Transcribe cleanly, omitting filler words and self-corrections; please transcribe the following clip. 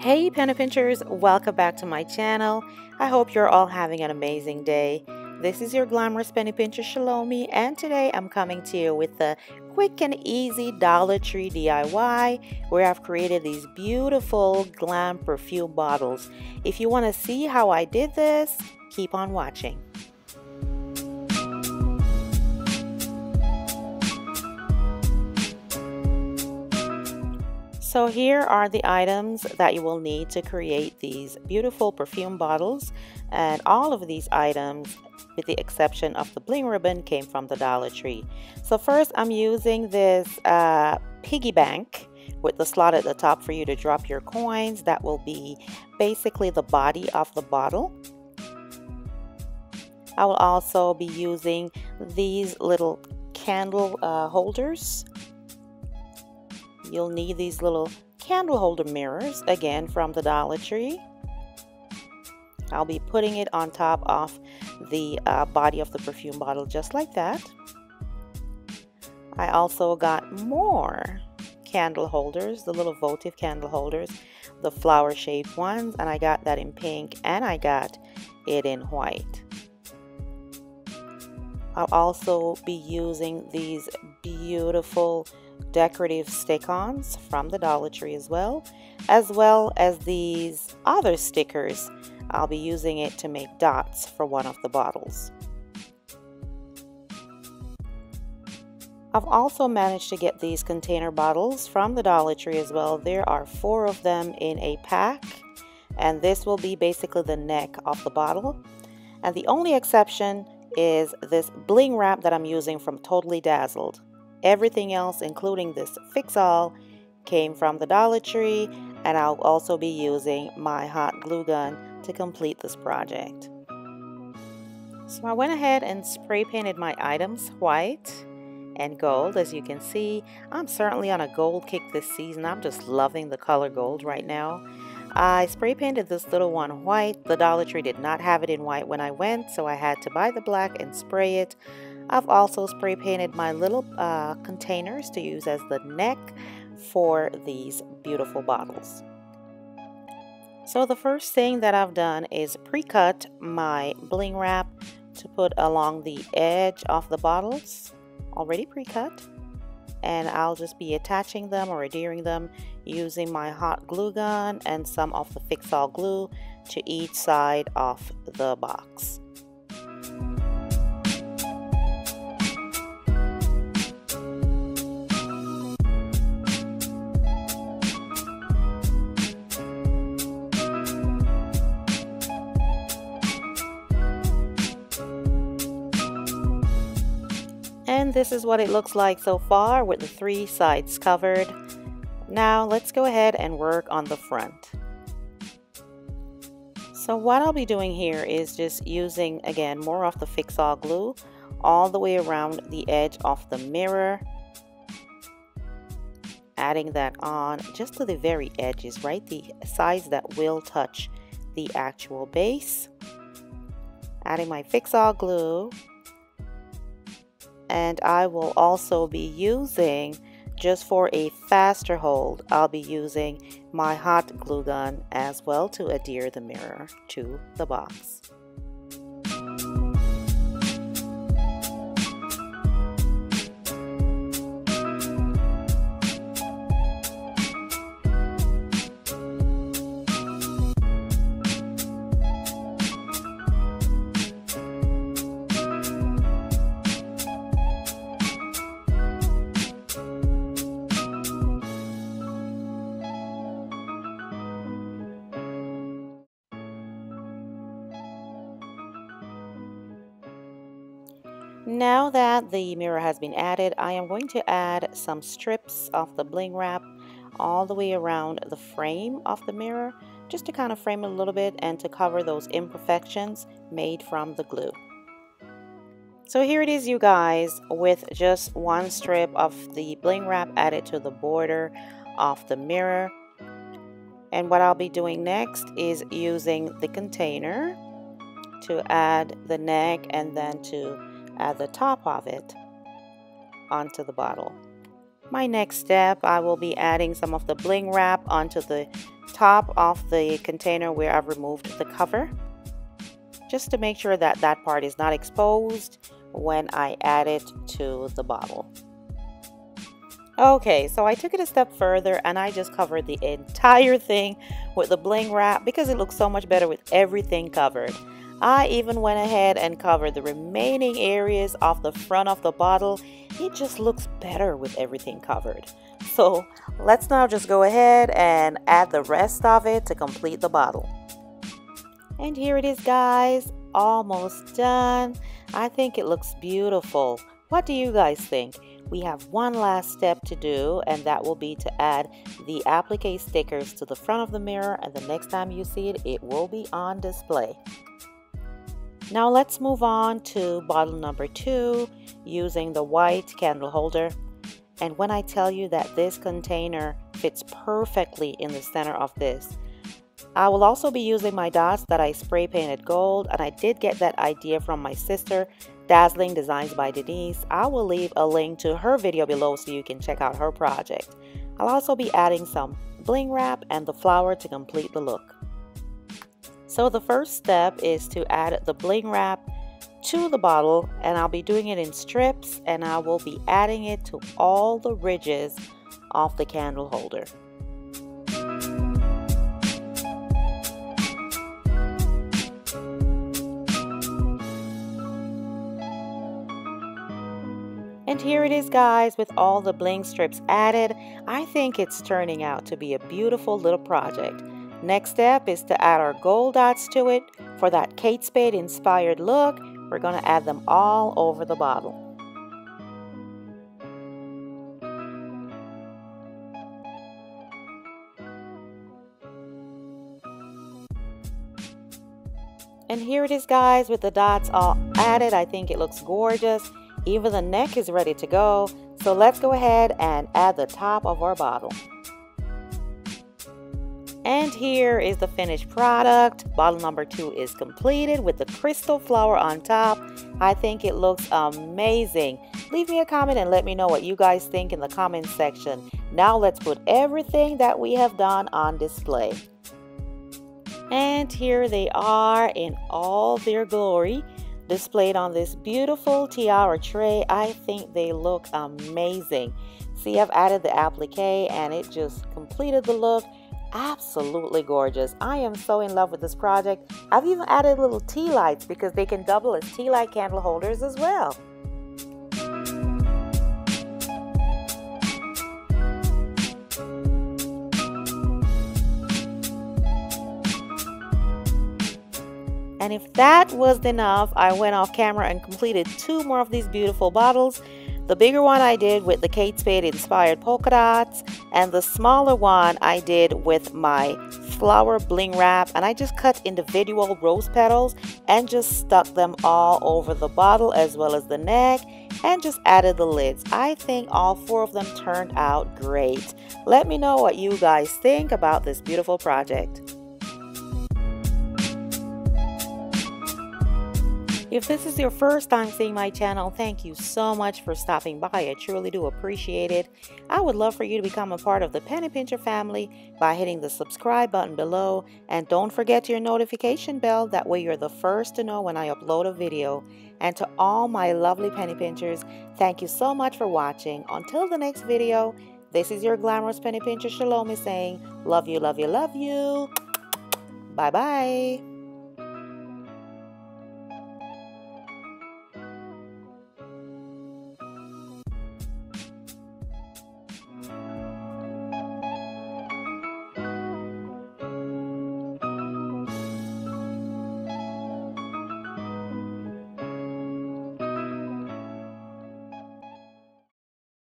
Hey penny pinchers, welcome back to my channel. I hope you're all having an amazing day. This is your glamorous penny pincher Shalomi, and today I'm coming to you with a quick and easy Dollar Tree DIY where I've created these beautiful glam perfume bottles. If you want to see how I did this, keep on watching. So here are the items that you will need to create these beautiful perfume bottles, and all of these items, with the exception of the bling ribbon, came from the Dollar Tree. So first I'm using this piggy bank with the slot at the top for you to drop your coins. That will be basically the body of the bottle. I will also be using these little candle holders. You'll need these little candle holder mirrors, again from the Dollar Tree. I'll be putting it on top of the body of the perfume bottle just like that. I also got more candle holders, the little votive candle holders, the flower shaped ones, and I got that in pink and I got it in white. I'll also be using these beautiful decorative stick-ons from the Dollar Tree as well as these other stickers. I'll be using it to make dots for one of the bottles. I've also managed to get these container bottles from the Dollar Tree as well. There are 4 of them in a pack, and this will be basically the neck of the bottle. And the only exception is this bling wrap that I'm using from Totally Dazzled. Everything else, including this fix-all, came from the Dollar Tree, and I'll also be using my hot glue gun to complete this project. So I went ahead and spray painted my items white and gold. As you can see, I'm certainly on a gold kick this season. I'm just loving the color gold right now. I spray painted this little one white. The Dollar Tree did not have it in white when I went, so I had to buy the black and spray it. I've also spray painted my little containers to use as the neck for these beautiful bottles. So the first thing that I've done is pre-cut my bling wrap to put along the edge of the bottles, already pre-cut. And I'll just be attaching them or adhering them using my hot glue gun and some of the fix-all glue to each side of the box. And this is what it looks like so far with the 3 sides covered. Now let's go ahead and work on the front. So what I'll be doing here is just using, again, more of the fix-all glue all the way around the edge of the mirror. Adding that on just to the very edges, right? The sides that will touch the actual base. Adding my fix-all glue. And I will also be using, just for a faster hold, I'll be using my hot glue gun as well to adhere the mirror to the box. Now that the mirror has been added, I am going to add some strips of the bling wrap all the way around the frame of the mirror, just to kind of frame it a little bit and to cover those imperfections made from the glue. So here it is, you guys, with just 1 strip of the bling wrap added to the border of the mirror. And what I'll be doing next is using the container to add the neck and then to add the top of it onto the bottle. My next step, I will be adding some of the bling wrap onto the top of the container where I've removed the cover, just to make sure that that part is not exposed when I add it to the bottle. Okay, so I took it a step further and I just covered the entire thing with the bling wrap because it looks so much better with everything covered. I even went ahead and covered the remaining areas off the front of the bottle. It just looks better with everything covered. So let's now just go ahead and add the rest of it to complete the bottle. And here it is, guys, almost done. I think it looks beautiful. What do you guys think? We have one last step to do, and that will be to add the applique stickers to the front of the mirror, and the next time you see it, it will be on display. Now let's move on to bottle number 2 using the white candle holder. And when I tell you that this container fits perfectly in the center of this, I will also be using my dots that I spray painted gold, and I did get that idea from my sister, Dazzling Designs by Denise. I will leave a link to her video below so you can check out her project. I'll also be adding some bling wrap and the flower to complete the look. So the first step is to add the bling wrap to the bottle, and I'll be doing it in strips, and I will be adding it to all the ridges of the candle holder. And here it is, guys, with all the bling strips added. I think it's turning out to be a beautiful little project. Next step is to add our gold dots to it. For that Kate Spade inspired look, we're going to add them all over the bottle. And here it is, guys, with the dots all added. I think it looks gorgeous. Even the neck is ready to go. So let's go ahead and add the top of our bottle. And here is the finished product. Bottle number 2 is completed with the crystal flower on top. I think it looks amazing. Leave me a comment and let me know what you guys think in the comment section. Now let's put everything that we have done on display. And here they are in all their glory, displayed on this beautiful tiara tray. I think they look amazing. See, I've added the applique and it just completed the look. Absolutely gorgeous. I am so in love with this project. I've even added little tea lights because they can double as tea light candle holders as well. And if that wasn't enough, I went off camera and completed 2 more of these beautiful bottles. The bigger one I did with the Kate Spade inspired polka dots, and the smaller one I did with my flower bling wrap, and I just cut individual rose petals and just stuck them all over the bottle as well as the neck, and just added the lids. I think all 4 of them turned out great. Let me know what you guys think about this beautiful project. If this is your first time seeing my channel, thank you so much for stopping by. I truly do appreciate it. I would love for you to become a part of the Penny Pincher family by hitting the subscribe button below. And don't forget your notification bell. That way you're the first to know when I upload a video. And to all my lovely Penny Pinchers, thank you so much for watching. Until the next video, this is your Glamorous Penny Pincher Shalom is saying, love you, love you, love you. Bye-bye.